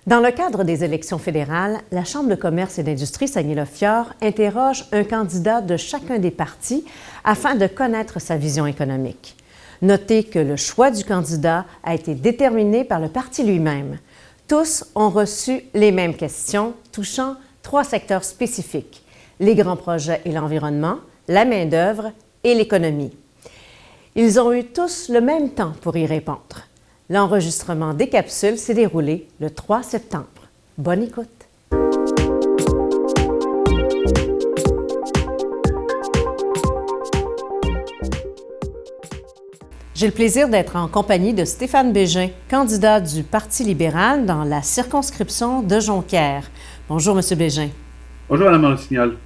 Dans le cadre des élections fédérales, la Chambre de commerce et d'industrie Saguenay-Lac-Fjord interroge un candidat de chacun des partis afin de connaître sa vision économique. Notez que le choix du candidat a été déterminé par le parti lui-même. Tous ont reçu les mêmes questions touchant 3 secteurs spécifiques: les grands projets et l'environnement, la main-d'œuvre et l'économie. Ils ont eu tous le même temps pour y répondre. L'enregistrement des capsules s'est déroulé le 3 septembre. Bonne écoute! J'ai le plaisir d'être en compagnie de Stéphane Bégin, candidat du Parti libéral dans la circonscription de Jonquière. Bonjour, M. Bégin. Bonjour, Mme Rossignol.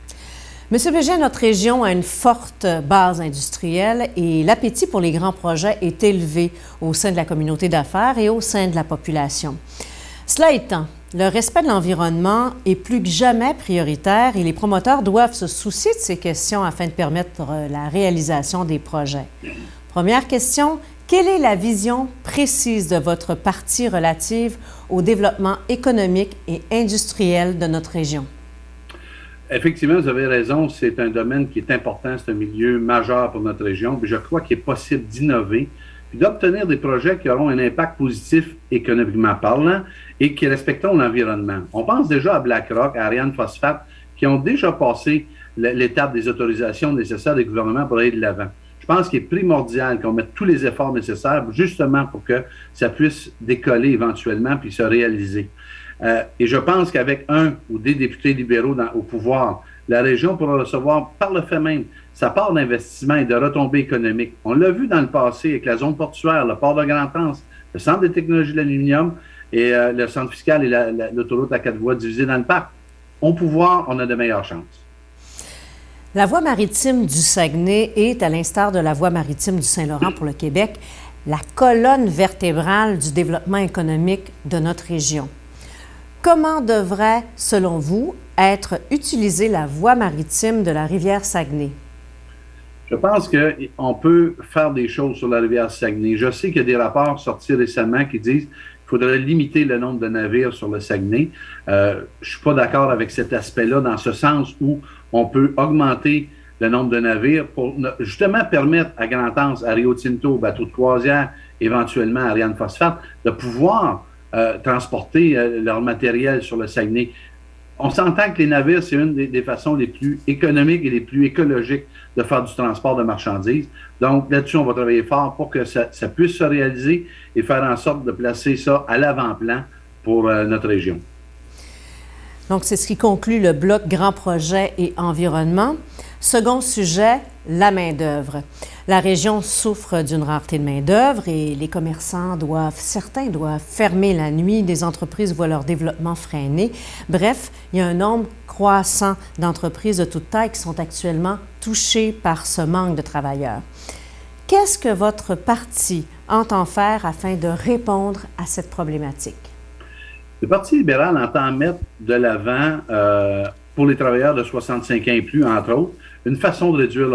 Monsieur Bégin, notre région a une forte base industrielle et l'appétit pour les grands projets est élevé au sein de la communauté d'affaires et au sein de la population. Cela étant, le respect de l'environnement est plus que jamais prioritaire et les promoteurs doivent se soucier de ces questions afin de permettre la réalisation des projets. Première question, quelle est la vision précise de votre parti relative au développement économique et industriel de notre région? Effectivement, vous avez raison, c'est un domaine qui est important, c'est un milieu majeur pour notre région, puis je crois qu'il est possible d'innover puis d'obtenir des projets qui auront un impact positif économiquement parlant et qui respecteront l'environnement. On pense déjà à BlackRock, à Ariane Phosphate, qui ont déjà passé l'étape des autorisations nécessaires des gouvernements pour aller de l'avant. Je pense qu'il est primordial qu'on mette tous les efforts nécessaires justement pour que ça puisse décoller éventuellement puis se réaliser. Et je pense qu'avec un ou des députés libéraux au pouvoir, la région pourra recevoir par le fait même sa part d'investissement et de retombées économiques. On l'a vu dans le passé avec la zone portuaire, le port de Grand-Anse, le centre des technologies de l'aluminium et le centre fiscal et l'autoroute à 4 voies divisées dans le parc. Au pouvoir, on a de meilleures chances. La voie maritime du Saguenay est, à l'instar de la voie maritime du Saint-Laurent pour le Québec, la colonne vertébrale du développement économique de notre région. Comment devrait, selon vous, être utilisée la voie maritime de la rivière Saguenay? Je pense qu'on peut faire des choses sur la rivière Saguenay. Je sais qu'il y a des rapports sortis récemment qui disent qu'il faudrait limiter le nombre de navires sur le Saguenay. Je ne suis pas d'accord avec cet aspect-là, dans ce sens où on peut augmenter le nombre de navires pour justement permettre à Grand-Anse, à Rio Tinto, au bateau de croisière, éventuellement à Ariane Phosphate, de pouvoir transporter leur matériel sur le Saguenay. On s'entend que les navires, c'est une des façons les plus économiques et les plus écologiques de faire du transport de marchandises. Donc, là-dessus, on va travailler fort pour que ça puisse se réaliser et faire en sorte de placer ça à l'avant-plan pour notre région. Donc, c'est ce qui conclut le bloc Grands projets et environnement. Second sujet, la main-d'œuvre. La région souffre d'une rareté de main-d'œuvre et les commerçants certains doivent fermer la nuit, des entreprises voient leur développement freiné. Bref, il y a un nombre croissant d'entreprises de toute taille qui sont actuellement touchées par ce manque de travailleurs. Qu'est-ce que votre parti entend faire afin de répondre à cette problématique? Le Parti libéral entend mettre de l'avant, pour les travailleurs de 65 ans et plus, entre autres, une façon de réduire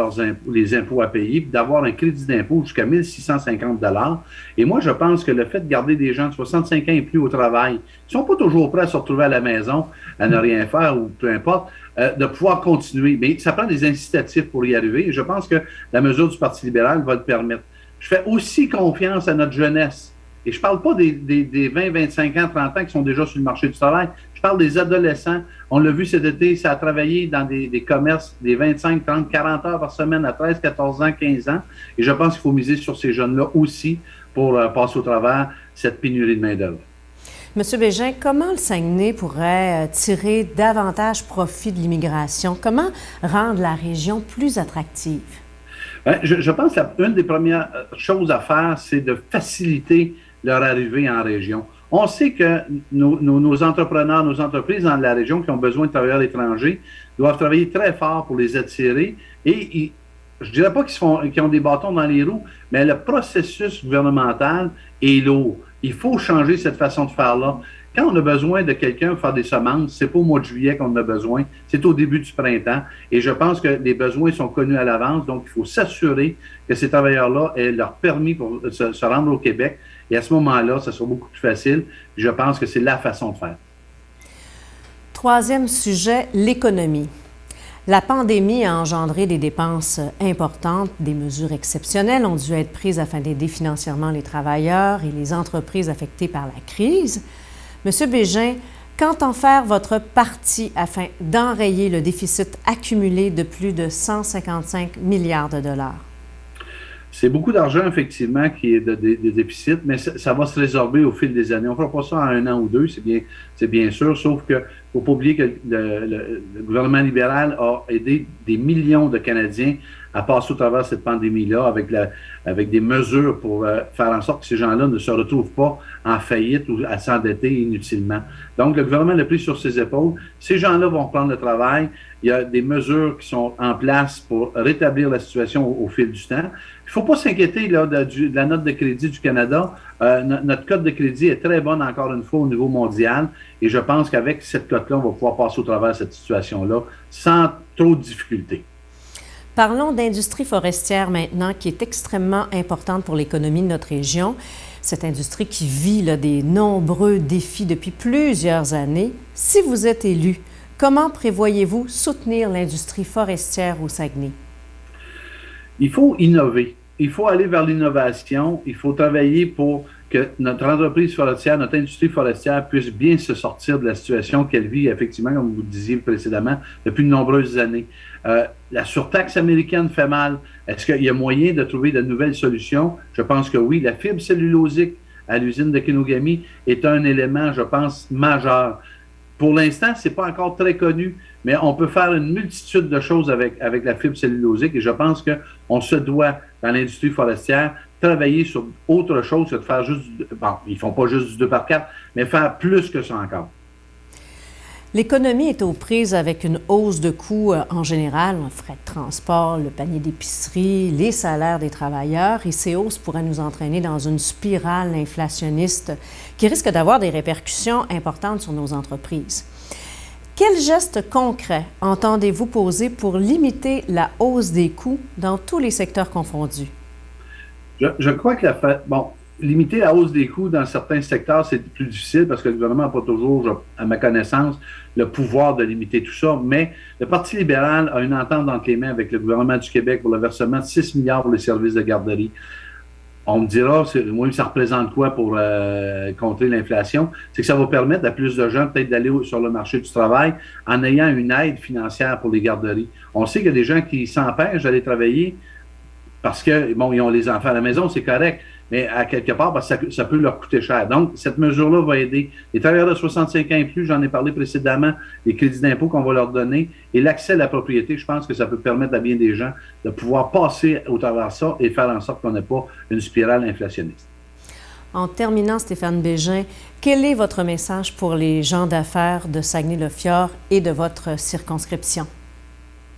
les impôts à payer, puis d'avoir un crédit d'impôt jusqu'à 1 650 $. Et moi, je pense que le fait de garder des gens de 65 ans et plus au travail, qui ne sont pas toujours prêts à se retrouver à la maison, à ne rien faire ou peu importe, de pouvoir continuer. Mais ça prend des incitatifs pour y arriver. Et je pense que la mesure du Parti libéral va le permettre. Je fais aussi confiance à notre jeunesse. Et je ne parle pas des 20, 25 ans, 30 ans qui sont déjà sur le marché du travail. Je parle des adolescents. On l'a vu cet été, ça a travaillé dans des commerces des 25, 30, 40 heures par semaine à 13, 14 ans, 15 ans. Et je pense qu'il faut miser sur ces jeunes-là aussi pour passer au travers cette pénurie de main-d'œuvre. Monsieur Bégin, comment le Saguenay pourrait tirer davantage profit de l'immigration? Comment rendre la région plus attractive? Bien, je pense qu'une des premières choses à faire, c'est de faciliter leur arrivée en région. On sait que nos entrepreneurs, nos entreprises dans la région qui ont besoin de travailleurs étrangers doivent travailler très fort pour les attirer et je ne dirais pas qu'ils ont des bâtons dans les roues, mais le processus gouvernemental est lourd. Il faut changer cette façon de faire-là. Quand on a besoin de quelqu'un pour faire des semences, c'est pas au mois de juillet qu'on en a besoin, c'est au début du printemps. Et je pense que les besoins sont connus à l'avance, donc il faut s'assurer que ces travailleurs-là aient leur permis pour se rendre au Québec Et à ce moment-là, ça sera beaucoup plus facile. Puis je pense que c'est la façon de faire. Troisième sujet, l'économie. La pandémie a engendré des dépenses importantes. Des mesures exceptionnelles ont dû être prises afin d'aider financièrement les travailleurs et les entreprises affectées par la crise. Monsieur Bégin, qu'entend faire votre parti afin d'enrayer le déficit accumulé de plus de 155 milliards de dollars? C'est beaucoup d'argent, effectivement, qui est de déficit, mais ça va se résorber au fil des années. On ne fera pas ça en 1 an ou 2, c'est bien sûr, sauf qu'il ne faut pas oublier que le gouvernement libéral a aidé des millions de Canadiens à passer au travers de cette pandémie-là avec des mesures pour faire en sorte que ces gens-là ne se retrouvent pas en faillite ou à s'endetter inutilement. Donc, le gouvernement l'a pris sur ses épaules. Ces gens-là vont reprendre le travail. Il y a des mesures qui sont en place pour rétablir la situation au fil du temps. Il ne faut pas s'inquiéter là, de la note de crédit du Canada. Notre cote de crédit est très bonne, encore une fois, au niveau mondial. Et je pense qu'avec cette cote-là, on va pouvoir passer au travers de cette situation-là sans trop de difficultés. Parlons d'industrie forestière maintenant, qui est extrêmement importante pour l'économie de notre région. Cette industrie qui vit là, des nombreux défis depuis plusieurs années. Si vous êtes élu, comment prévoyez-vous soutenir l'industrie forestière au Saguenay? Il faut innover. Il faut aller vers l'innovation. Il faut travailler pour que notre entreprise forestière, notre industrie forestière puisse bien se sortir de la situation qu'elle vit, effectivement, comme vous le disiez précédemment, depuis de nombreuses années. La surtaxe américaine fait mal. Est-ce qu'il y a moyen de trouver de nouvelles solutions? Je pense que oui. La fibre cellulosique à l'usine de Kenogami est un élément, je pense, majeur. Pour l'instant, ce n'est pas encore très connu, mais on peut faire une multitude de choses avec la fibre cellulosique et je pense qu'on se doit, dans l'industrie forestière, travailler sur autre chose que de faire juste bon, ils ne font pas juste du 2 par 4, mais faire plus que ça encore. L'économie est aux prises avec une hausse de coûts en général, le frais de transport, le panier d'épicerie, les salaires des travailleurs, et ces hausses pourraient nous entraîner dans une spirale inflationniste qui risque d'avoir des répercussions importantes sur nos entreprises. Quels gestes concrets entendez-vous poser pour limiter la hausse des coûts dans tous les secteurs confondus? Je crois que limiter la hausse des coûts dans certains secteurs, c'est plus difficile parce que le gouvernement n'a pas toujours, à ma connaissance, le pouvoir de limiter tout ça. Mais le Parti libéral a une entente entre les mains avec le gouvernement du Québec pour le versement de 6 milliards pour les services de garderie. On me dira, moi, ça représente quoi pour contrer l'inflation? C'est que ça va permettre à plus de gens peut-être d'aller sur le marché du travail en ayant une aide financière pour les garderies. On sait qu'il y a des gens qui s'empêchent d'aller travailler parce que, bon, ils ont les enfants à la maison, c'est correct, mais à quelque part, parce que ça peut leur coûter cher. Donc, cette mesure-là va aider les travailleurs de 65 ans et plus, j'en ai parlé précédemment, les crédits d'impôt qu'on va leur donner et l'accès à la propriété, je pense que ça peut permettre à bien des gens de pouvoir passer au travers de ça et faire en sorte qu'on n'ait pas une spirale inflationniste. En terminant, Stéphane Bégin, quel est votre message pour les gens d'affaires de Saguenay-le-Fjord et de votre circonscription?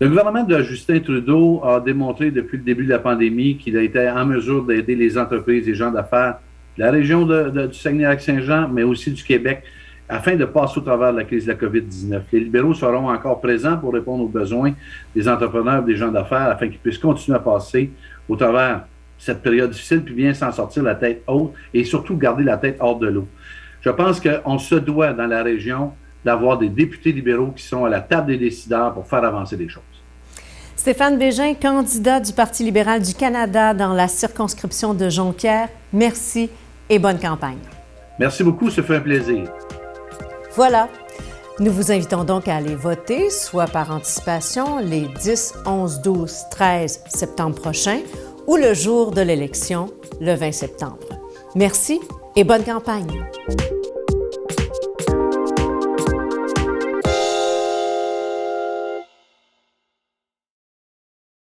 Le gouvernement de Justin Trudeau a démontré depuis le début de la pandémie qu'il a été en mesure d'aider les entreprises et les gens d'affaires de la région du Saguenay-Lac-Saint-Jean, mais aussi du Québec, afin de passer au travers de la crise de la COVID-19. Les libéraux seront encore présents pour répondre aux besoins des entrepreneurs et des gens d'affaires afin qu'ils puissent continuer à passer au travers de cette période difficile puis bien s'en sortir la tête haute et surtout garder la tête hors de l'eau. Je pense qu'on se doit dans la région d'avoir des députés libéraux qui sont à la table des décideurs pour faire avancer les choses. Stéphane Bégin, candidat du Parti libéral du Canada dans la circonscription de Jonquière, merci et bonne campagne. Merci beaucoup, ça fait un plaisir. Voilà. Nous vous invitons donc à aller voter, soit par anticipation, les 10, 11, 12, 13 septembre prochains ou le jour de l'élection, le 20 septembre. Merci et bonne campagne.